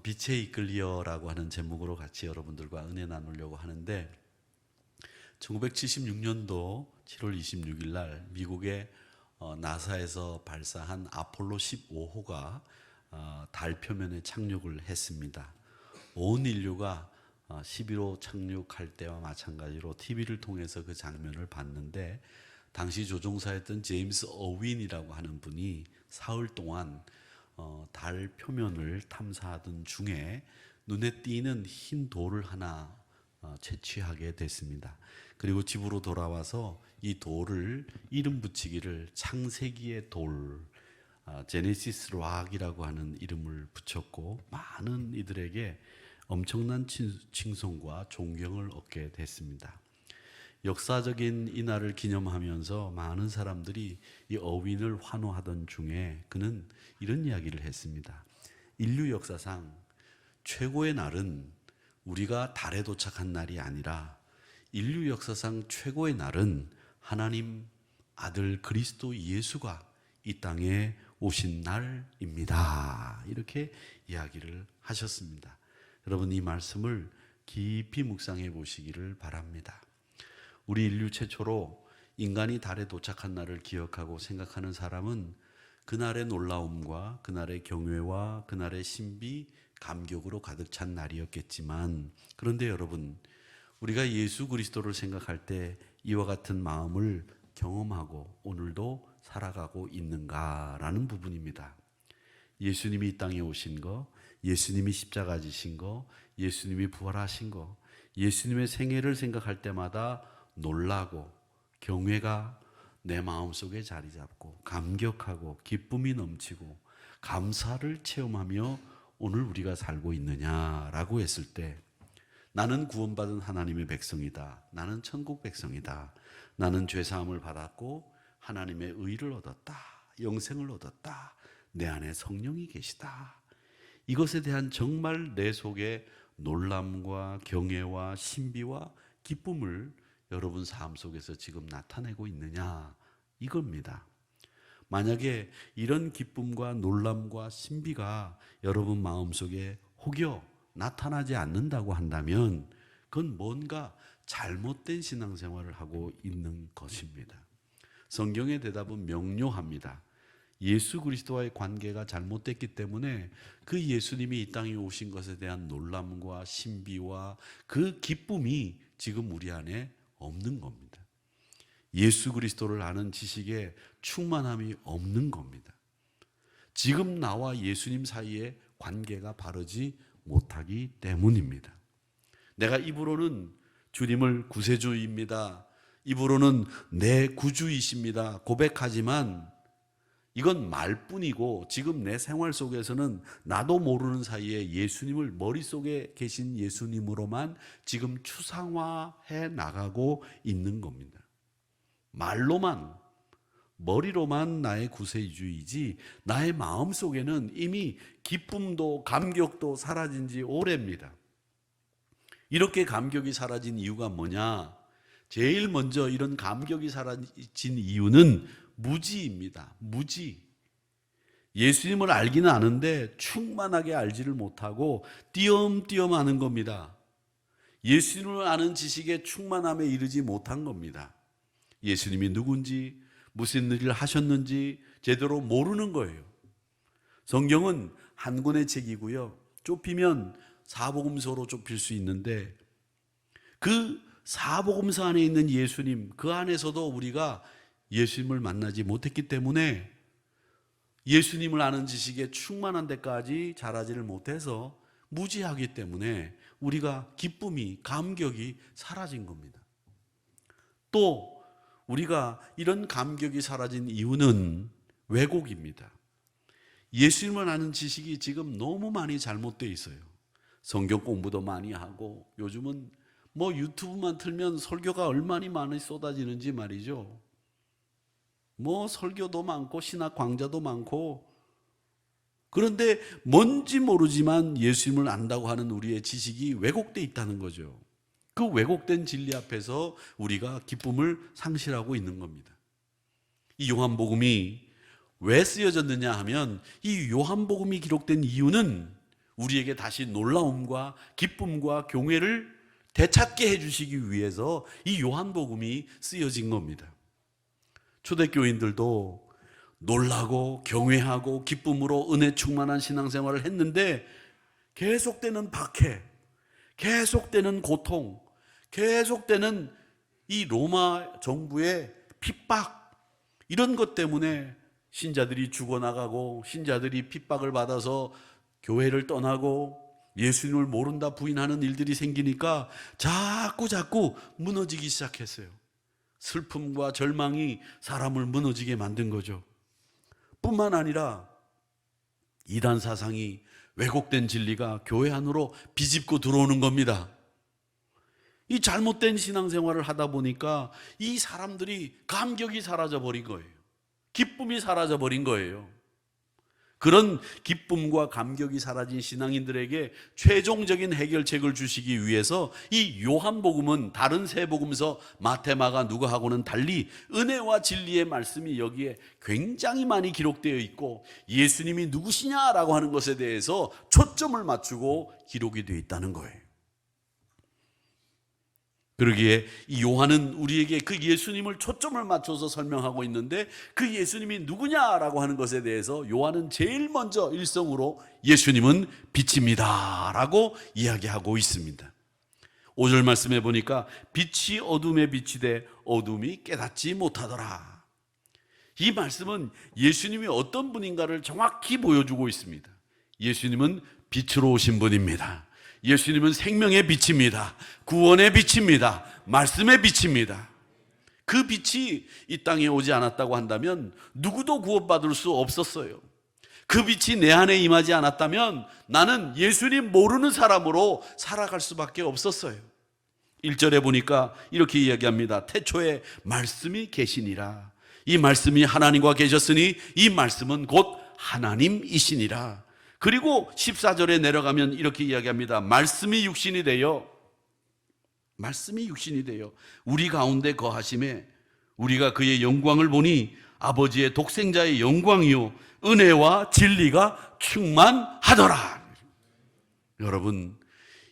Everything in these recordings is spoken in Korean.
빛에 이끌리어라고 하는 제목으로 같이 여러분들과 은혜 나누려고 하는데 1976년도 7월 26일 날 미국의 나사에서 발사한 아폴로 15호가 달 표면에 착륙을 했습니다. 온 인류가 11호 착륙할 때와 마찬가지로 TV를 통해서 그 장면을 봤는데 당시 조종사였던 제임스 어윈이라고 하는 분이 사흘 동안 달 표면을 탐사하던 중에 눈에 띄는 흰 돌을 하나 채취하게 됐습니다. 그리고 집으로 돌아와서 이 돌을 이름 붙이기를 창세기의 돌, 제네시스 락이라고 하는 이름을 붙였고 많은 이들에게 엄청난 칭송과 존경을 얻게 됐습니다. 역사적인 이날을 기념하면서 많은 사람들이 이 어윈을 환호하던 중에 그는 이런 이야기를 했습니다. 인류 역사상 최고의 날은 우리가 달에 도착한 날이 아니라 인류 역사상 최고의 날은 하나님 아들 그리스도 예수가 이 땅에 오신 날입니다. 이렇게 이야기를 하셨습니다. 여러분, 이 말씀을 깊이 묵상해 보시기를 바랍니다. 우리 인류 최초로 인간이 달에 도착한 날을 기억하고 생각하는 사람은 그날의 놀라움과 그날의 경외와 그날의 신비, 감격으로 가득 찬 날이었겠지만, 그런데 여러분, 우리가 예수 그리스도를 생각할 때 이와 같은 마음을 경험하고 오늘도 살아가고 있는가라는 부분입니다. 예수님이 이 땅에 오신 거, 예수님이 십자가 지신 거, 예수님이 부활하신 거, 예수님의 생애를 생각할 때마다 놀라고 경외가 내 마음속에 자리 잡고 감격하고 기쁨이 넘치고 감사를 체험하며 오늘 우리가 살고 있느냐라고 했을 때 나는 구원받은 하나님의 백성이다. 나는 천국 백성이다. 나는 죄사함을 받았고 하나님의 의를 얻었다. 영생을 얻었다. 내 안에 성령이 계시다. 이것에 대한 정말 내 속에 놀람과 경외와 신비와 기쁨을 여러분 삶 속에서 지금 나타내고 있느냐, 이겁니다. 만약에 이런 기쁨과 놀람과 신비가 여러분 마음속에 혹여 나타나지 않는다고 한다면 그건 뭔가 잘못된 신앙생활을 하고 있는 것입니다. 성경의 대답은 명료합니다. 예수 그리스도와의 관계가 잘못됐기 때문에 그 예수님이 이 땅에 오신 것에 대한 놀람과 신비와 그 기쁨이 지금 우리 안에 없는 겁니다. 예수 그리스도를 아는 지식에 충만함이 없는 겁니다. 지금 나와 예수님 사이에 관계가 바르지 못하기 때문입니다. 내가 입으로는 주님을 구세주입니다, 입으로는 내 구주이십니다 고백하지만 이건 말뿐이고 지금 내 생활 속에서는 나도 모르는 사이에 예수님을 머릿속에 계신 예수님으로만 지금 추상화해 나가고 있는 겁니다. 말로만, 머리로만 나의 구세주이지 나의 마음속에는 이미 기쁨도 감격도 사라진 지 오래입니다. 이렇게 감격이 사라진 이유가 뭐냐? 제일 먼저 이런 감격이 사라진 이유는 무지입니다. 무지. 예수님을 알기는 아는데 충만하게 알지를 못하고 띄엄띄엄 아는 겁니다. 예수님을 아는 지식에 충만함에 이르지 못한 겁니다. 예수님이 누군지, 무슨 일을 하셨는지 제대로 모르는 거예요. 성경은 한 권의 책이고요. 좁히면 사복음서로 좁힐 수 있는데 그 사복음서 안에 있는 예수님, 그 안에서도 우리가 예수님을 만나지 못했기 때문에 예수님을 아는 지식에 충만한 데까지 자라지를 못해서 무지하기 때문에 우리가 기쁨이, 감격이 사라진 겁니다. 또 우리가 이런 감격이 사라진 이유는 왜곡입니다. 예수님을 아는 지식이 지금 너무 많이 잘못되어 있어요. 성경 공부도 많이 하고 요즘은 유튜브만 틀면 설교가 얼마나 많이 쏟아지는지 말이죠. 설교도 많고 신학 강좌도 많고, 그런데 뭔지 모르지만 예수님을 안다고 하는 우리의 지식이 왜곡되어 있다는 거죠. 그 왜곡된 진리 앞에서 우리가 기쁨을 상실하고 있는 겁니다. 이 요한복음이 왜 쓰여졌느냐 하면 이 요한복음이 기록된 이유는 우리에게 다시 놀라움과 기쁨과 경외를 되찾게 해주시기 위해서 이 요한복음이 쓰여진 겁니다. 초대교인들도 놀라고 경외하고 기쁨으로 은혜 충만한 신앙생활을 했는데 계속되는 박해, 계속되는 고통, 계속되는 이 로마 정부의 핍박, 이런 것 때문에 신자들이 죽어나가고 신자들이 핍박을 받아서 교회를 떠나고 예수님을 모른다 부인하는 일들이 생기니까 자꾸 무너지기 시작했어요. 슬픔과 절망이 사람을 무너지게 만든 거죠. 뿐만 아니라 이단 사상이, 왜곡된 진리가 교회 안으로 비집고 들어오는 겁니다. 이 잘못된 신앙생활을 하다 보니까 이 사람들이 감격이 사라져 버린 거예요. 기쁨이 사라져 버린 거예요. 그런 기쁨과 감격이 사라진 신앙인들에게 최종적인 해결책을 주시기 위해서 이 요한복음은 다른 세 복음서 마태, 마가, 누가하고는 달리 은혜와 진리의 말씀이 여기에 굉장히 많이 기록되어 있고 예수님이 누구시냐라고 하는 것에 대해서 초점을 맞추고 기록이 되어 있다는 거예요. 그러기에 이 요한은 우리에게 그 예수님을 초점을 맞춰서 설명하고 있는데 그 예수님이 누구냐라고 하는 것에 대해서 요한은 제일 먼저 일성으로 예수님은 빛입니다 라고 이야기하고 있습니다. 5절 말씀해 보니까 빛이 어둠에 비치되 어둠이 깨닫지 못하더라. 이 말씀은 예수님이 어떤 분인가를 정확히 보여주고 있습니다. 예수님은 빛으로 오신 분입니다. 예수님은 생명의 빛입니다. 구원의 빛입니다. 말씀의 빛입니다. 그 빛이 이 땅에 오지 않았다고 한다면 누구도 구원받을 수 없었어요. 그 빛이 내 안에 임하지 않았다면 나는 예수님 모르는 사람으로 살아갈 수밖에 없었어요. 1절에 보니까 이렇게 이야기합니다. 태초에 말씀이 계시니라. 이 말씀이 하나님과 계셨으니 이 말씀은 곧 하나님이시니라. 그리고 14절에 내려가면 이렇게 이야기합니다. 말씀이 육신이 되어 우리 가운데 거하심에 우리가 그의 영광을 보니 아버지의 독생자의 영광이요 은혜와 진리가 충만하더라. 여러분,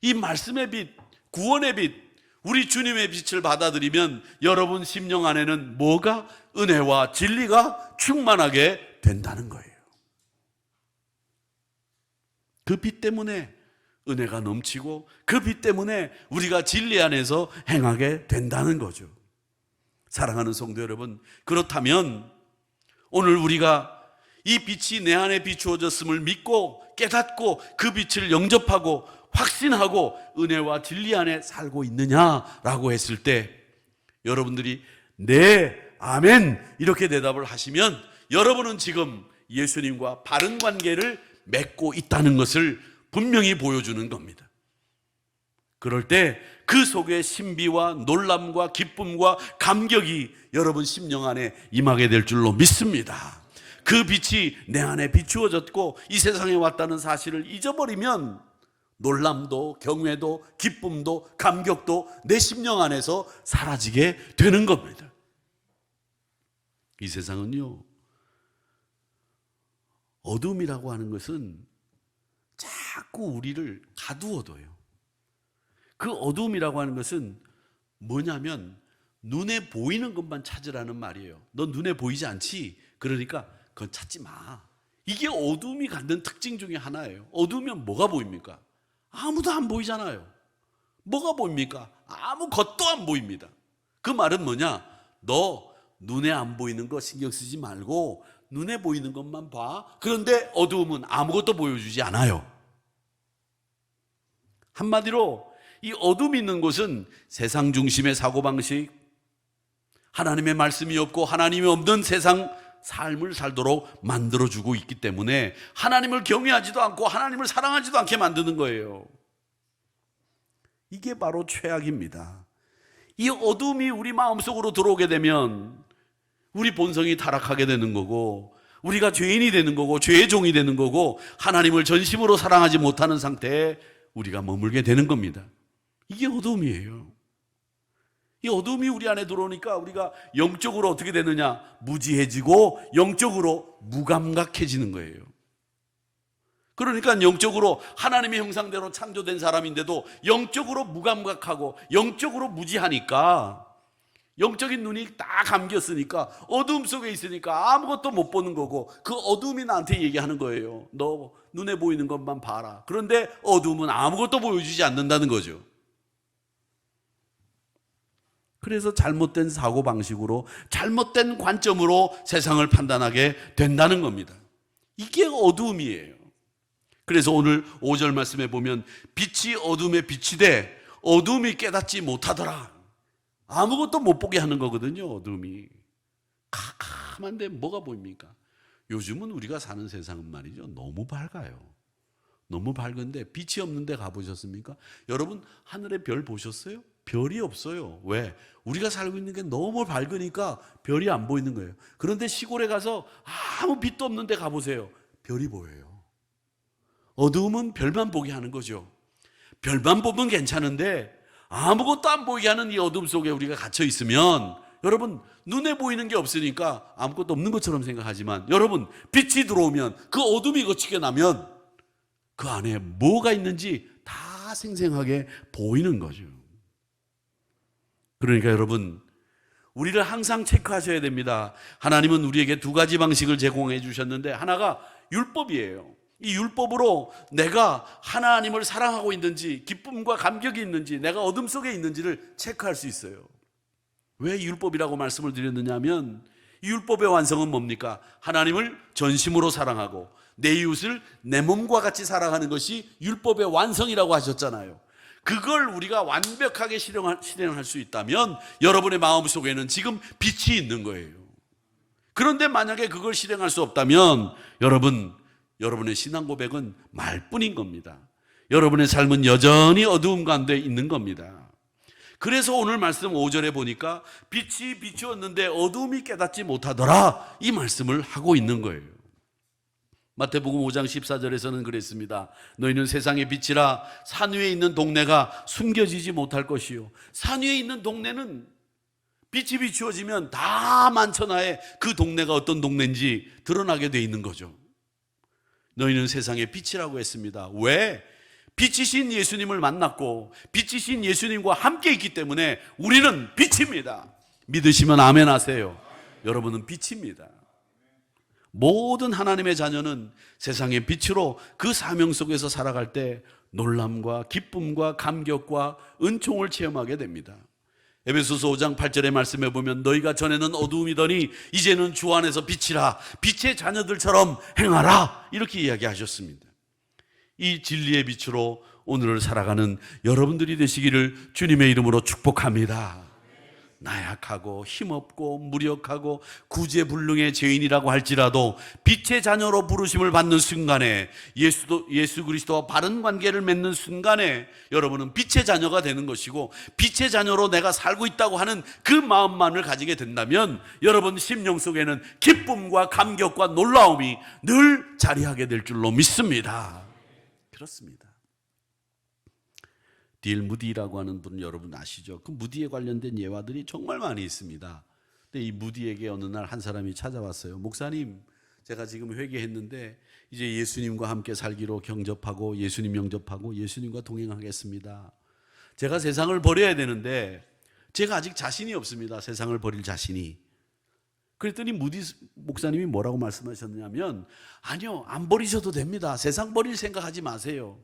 이 말씀의 빛, 구원의 빛, 우리 주님의 빛을 받아들이면 여러분 심령 안에는 뭐가? 은혜와 진리가 충만하게 된다는 거예요. 그 빛 때문에 은혜가 넘치고 그 빛 때문에 우리가 진리 안에서 행하게 된다는 거죠. 사랑하는 성도 여러분, 그렇다면 오늘 우리가 이 빛이 내 안에 비추어졌음을 믿고 깨닫고 그 빛을 영접하고 확신하고 은혜와 진리 안에 살고 있느냐라고 했을 때 여러분들이 네, 아멘 이렇게 대답을 하시면 여러분은 지금 예수님과 바른 관계를 맺고 있다는 것을 분명히 보여주는 겁니다. 그럴 때 그 속에 신비와 놀람과 기쁨과 감격이 여러분 심령 안에 임하게 될 줄로 믿습니다. 그 빛이 내 안에 비추어졌고 이 세상에 왔다는 사실을 잊어버리면 놀람도 경외도 기쁨도 감격도 내 심령 안에서 사라지게 되는 겁니다. 이 세상은요, 어둠이라고 하는 것은 자꾸 우리를 가두어둬요. 그 어둠이라고 하는 것은 뭐냐면 눈에 보이는 것만 찾으라는 말이에요. 너 눈에 보이지 않지? 그러니까 그건 찾지 마. 이게 어둠이 갖는 특징 중에 하나예요. 어두우면 뭐가 보입니까? 아무도 안 보이잖아요. 뭐가 보입니까? 아무것도 안 보입니다. 그 말은 뭐냐? 너 눈에 안 보이는 거 신경 쓰지 말고 눈에 보이는 것만 봐. 그런데 어두움은 아무것도 보여주지 않아요. 한마디로 이 어둠이 있는 곳은 세상 중심의 사고방식, 하나님의 말씀이 없고 하나님이 없는 세상 삶을 살도록 만들어주고 있기 때문에 하나님을 경외하지도 않고 하나님을 사랑하지도 않게 만드는 거예요. 이게 바로 죄악입니다. 이 어둠이 우리 마음속으로 들어오게 되면 우리 본성이 타락하게 되는 거고 우리가 죄인이 되는 거고 죄의 종이 되는 거고 하나님을 전심으로 사랑하지 못하는 상태에 우리가 머물게 되는 겁니다. 이게 어둠이에요. 이 어둠이 우리 안에 들어오니까 우리가 영적으로 어떻게 되느냐? 무지해지고 영적으로 무감각해지는 거예요. 그러니까 영적으로 하나님의 형상대로 창조된 사람인데도 영적으로 무감각하고 영적으로 무지하니까, 영적인 눈이 다 감겼으니까, 어두움 속에 있으니까 아무것도 못 보는 거고, 그 어두움이 나한테 얘기하는 거예요. 너 눈에 보이는 것만 봐라. 그런데 어두움은 아무것도 보여주지 않는다는 거죠. 그래서 잘못된 사고방식으로, 잘못된 관점으로 세상을 판단하게 된다는 겁니다. 이게 어두움이에요. 그래서 오늘 5절 말씀에 보면 빛이 어둠에 비치되 어둠이 깨닫지 못하더라. 아무것도 못 보게 하는 거거든요. 어둠이 캄캄한데 뭐가 보입니까? 요즘은 우리가 사는 세상은 말이죠, 너무 밝아요. 너무 밝은데 빛이 없는 데 가보셨습니까? 여러분 하늘에 별 보셨어요? 별이 없어요. 왜? 우리가 살고 있는 게 너무 밝으니까 별이 안 보이는 거예요. 그런데 시골에 가서 아무 빛도 없는 데 가보세요. 별이 보여요. 어두움은 별만 보게 하는 거죠. 별만 보면 괜찮은데 아무것도 안 보이게 하는 이 어둠 속에 우리가 갇혀 있으면, 여러분 눈에 보이는 게 없으니까 아무것도 없는 것처럼 생각하지만, 여러분 빛이 들어오면, 그 어둠이 거치게 나면 그 안에 뭐가 있는지 다 생생하게 보이는 거죠. 그러니까 여러분, 우리를 항상 체크하셔야 됩니다. 하나님은 우리에게 두 가지 방식을 제공해 주셨는데, 하나가 율법이에요. 이 율법으로 내가 하나님을 사랑하고 있는지, 기쁨과 감격이 있는지, 내가 어둠 속에 있는지를 체크할 수 있어요. 왜 율법이라고 말씀을 드렸느냐 하면, 이 율법의 완성은 뭡니까? 하나님을 전심으로 사랑하고 내 이웃을 내 몸과 같이 사랑하는 것이 율법의 완성이라고 하셨잖아요. 그걸 우리가 완벽하게 실행할 수 있다면 여러분의 마음속에는 지금 빛이 있는 거예요. 그런데 만약에 그걸 실행할 수 없다면 여러분의 신앙 고백은 말뿐인 겁니다. 여러분의 삶은 여전히 어두움 가운데 있는 겁니다. 그래서 오늘 말씀 5절에 보니까 빛이 비추었는데 어두움이 깨닫지 못하더라, 이 말씀을 하고 있는 거예요. 마태복음 5장 14절에서는 그랬습니다. 너희는 세상의 빛이라. 산 위에 있는 동네가 숨겨지지 못할 것이요. 산 위에 있는 동네는 빛이 비추어지면 다 만천하에 그 동네가 어떤 동네인지 드러나게 돼 있는 거죠. 너희는 세상의 빛이라고 했습니다. 왜? 빛이신 예수님을 만났고 빛이신 예수님과 함께 있기 때문에 우리는 빛입니다. 믿으시면 아멘 하세요. 여러분은 빛입니다. 모든 하나님의 자녀는 세상의 빛으로 그 사명 속에서 살아갈 때 놀람과 기쁨과 감격과 은총을 체험하게 됩니다. 에베소서 5장 8절의 말씀에 보면 너희가 전에는 어두움이더니 이제는 주 안에서 빛이라, 빛의 자녀들처럼 행하라, 이렇게 이야기하셨습니다. 이 진리의 빛으로 오늘을 살아가는 여러분들이 되시기를 주님의 이름으로 축복합니다. 나약하고 힘없고 무력하고 구제불능의 죄인이라고 할지라도 빛의 자녀로 부르심을 받는 순간에, 예수 그리스도와 바른 관계를 맺는 순간에 여러분은 빛의 자녀가 되는 것이고, 빛의 자녀로 내가 살고 있다고 하는 그 마음만을 가지게 된다면 여러분 심령 속에는 기쁨과 감격과 놀라움이 늘 자리하게 될 줄로 믿습니다. 그렇습니다. 딜 무디라고 하는 분 여러분 아시죠? 그 무디에 관련된 예화들이 정말 많이 있습니다. 근데 이 무디에게 어느 날 한 사람이 찾아왔어요. 목사님, 제가 지금 회개했는데 이제 예수님과 함께 살기로 경접하고 예수님 영접하고 예수님과 동행하겠습니다. 제가 세상을 버려야 되는데 제가 아직 자신이 없습니다. 세상을 버릴 자신이. 그랬더니 무디 목사님이 뭐라고 말씀하셨냐면, 아니요, 안 버리셔도 됩니다. 세상 버릴 생각하지 마세요.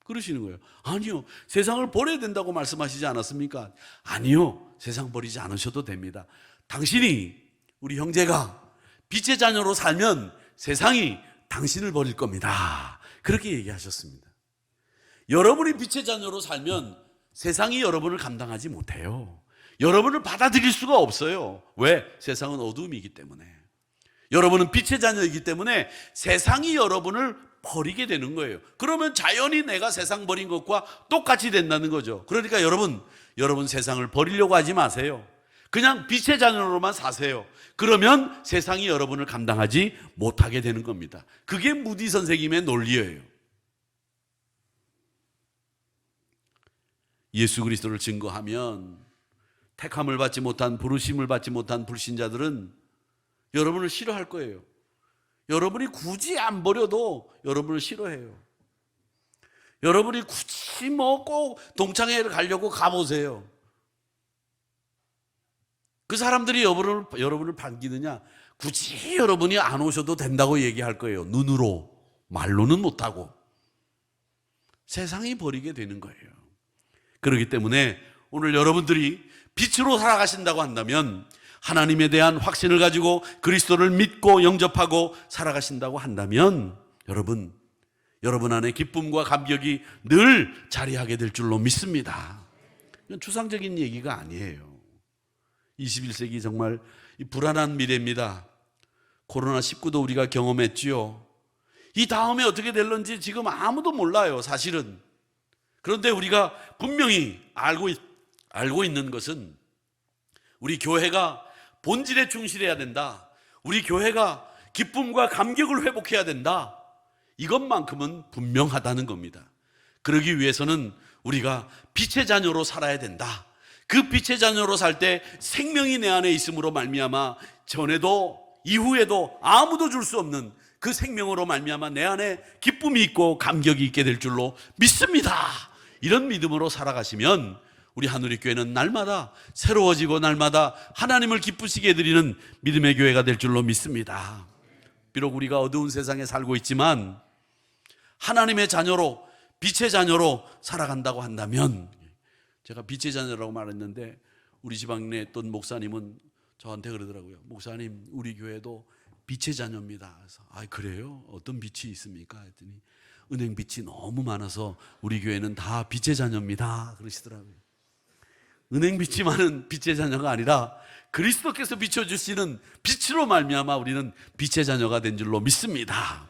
그러시는 거예요. 아니요, 세상을 버려야 된다고 말씀하시지 않았습니까? 아니요, 세상 버리지 않으셔도 됩니다. 당신이, 우리 형제가 빛의 자녀로 살면 세상이 당신을 버릴 겁니다. 그렇게 얘기하셨습니다. 여러분이 빛의 자녀로 살면 세상이 여러분을 감당하지 못해요. 여러분을 받아들일 수가 없어요. 왜? 세상은 어둠이기 때문에. 여러분은 빛의 자녀이기 때문에 세상이 여러분을 버리게 되는 거예요. 그러면 자연히 내가 세상 버린 것과 똑같이 된다는 거죠. 그러니까 여러분 세상을 버리려고 하지 마세요. 그냥 빛의 자녀로만 사세요. 그러면 세상이 여러분을 감당하지 못하게 되는 겁니다. 그게 무디 선생님의 논리예요. 예수 그리스도를 증거하면 택함을 받지 못한, 부르심을 받지 못한 불신자들은 여러분을 싫어할 거예요. 여러분이 굳이 안 버려도 여러분을 싫어해요. 여러분이 굳이 뭐 꼭 동창회를 가려고 가보세요. 그 사람들이 여러분을 반기느냐? 굳이 여러분이 안 오셔도 된다고 얘기할 거예요. 눈으로, 말로는 못하고. 세상이 버리게 되는 거예요. 그렇기 때문에 오늘 여러분들이 빛으로 살아가신다고 한다면, 하나님에 대한 확신을 가지고 그리스도를 믿고 영접하고 살아가신다고 한다면, 여러분 안에 기쁨과 감격이 늘 자리하게 될 줄로 믿습니다. 이건 추상적인 얘기가 아니에요. 21세기 정말 불안한 미래입니다. 코로나19도 우리가 경험했지요. 이 다음에 어떻게 될런지 지금 아무도 몰라요, 사실은. 그런데 우리가 분명히 알고 있는 것은 우리 교회가 본질에 충실해야 된다. 우리 교회가 기쁨과 감격을 회복해야 된다. 이것만큼은 분명하다는 겁니다. 그러기 위해서는 우리가 빛의 자녀로 살아야 된다. 그 빛의 자녀로 살 때 생명이 내 안에 있음으로 말미암아 전에도 이후에도 아무도 줄 수 없는 그 생명으로 말미암아 내 안에 기쁨이 있고 감격이 있게 될 줄로 믿습니다. 이런 믿음으로 살아가시면 우리 하누리교회는 날마다 새로워지고 날마다 하나님을 기쁘시게 해드리는 믿음의 교회가 될 줄로 믿습니다. 비록 우리가 어두운 세상에 살고 있지만 하나님의 자녀로, 빛의 자녀로 살아간다고 한다면, 제가 빛의 자녀라고 말했는데 우리 지방에 있던 목사님은 저한테 그러더라고요. 목사님, 우리 교회도 빛의 자녀입니다. 그래서 그래요? 어떤 빛이 있습니까? 했더니 은행 빛이 너무 많아서 우리 교회는 다 빛의 자녀입니다. 그러시더라고요. 은행 빛이 많은 빛의 자녀가 아니라 그리스도께서 비춰주시는 빛으로 말미암아 우리는 빛의 자녀가 된 줄로 믿습니다.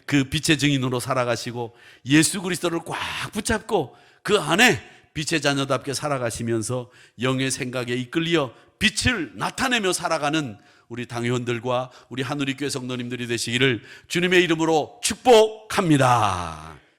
그 빛의 증인으로 살아가시고 예수 그리스도를 꽉 붙잡고 그 안에 빛의 자녀답게 살아가시면서 영의 생각에 이끌려 빛을 나타내며 살아가는 우리 당회원들과 우리 하누리교회 성도님들이 되시기를 주님의 이름으로 축복합니다.